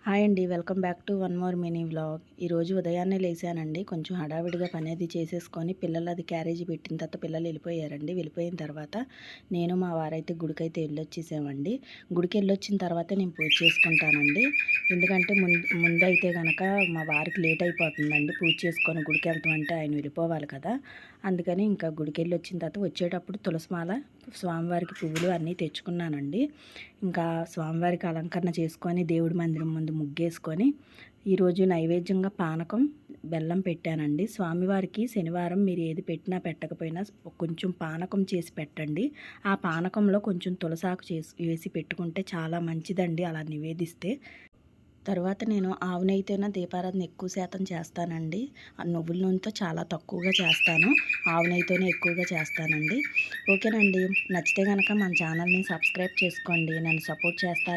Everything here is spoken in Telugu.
హాయ్ అండి. Welcome back to one more mini vlog. ఈరోజు ఉదయాన్నే లేసానండి. కొంచెం హడావిడిగా పనేది చేసేసుకొని పిల్లలది క్యారేజీ పెట్టిన తర్వాత పిల్లలు వెళ్ళిపోయారండి. వెళ్ళిపోయిన తర్వాత నేను మా వారైతే గుడికైతే వెళ్ళొచ్చేసామండి. గుడికి వెళ్ళొచ్చిన తర్వాతే నేను పూజ చేసుకుంటానండి. ఎందుకంటే ముందైతే కనుక మా వారికి లేట్ అయిపోతుందండి. పూజ చేసుకొని గుడికి వెళ్తాం అంటే ఆయన వెళ్ళిపోవాలి కదా. అందుకని ఇంకా గుడికి వెళ్ళి వచ్చిన తర్వాత వచ్చేటప్పుడు తులసిమాల, స్వామివారికి పువ్వులు అన్నీ తెచ్చుకున్నానండి. ఇంకా స్వామివారికి అలంకరణ చేసుకొని దేవుడి మందిరం ముందు ముగ్గేసుకొని ఈరోజు నైవేద్యంగా పానకం, బెల్లం పెట్టానండి. స్వామివారికి శనివారం మీరు ఏది పెట్టినా పెట్టకపోయినా కొంచెం పానకం చేసి పెట్టండి. ఆ పానకంలో కొంచెం తులసాకు వేసి పెట్టుకుంటే చాలా మంచిదండి అలా నివేదిస్తే. తర్వాత నేను ఆవు నెయ్యితోనే దీపారాధన ఎక్కువ శాతం చేస్తానండి. నువ్వుల నూనెతో చాలా తక్కువగా చేస్తాను. ఆవు నెయ్యితోనే ఎక్కువగా చేస్తానండి. ఓకేనండి. నచ్చితే కనుక మన ఛానల్ని సబ్స్క్రైబ్ చేసుకోండి. నన్ను సపోర్ట్ చేస్తారు.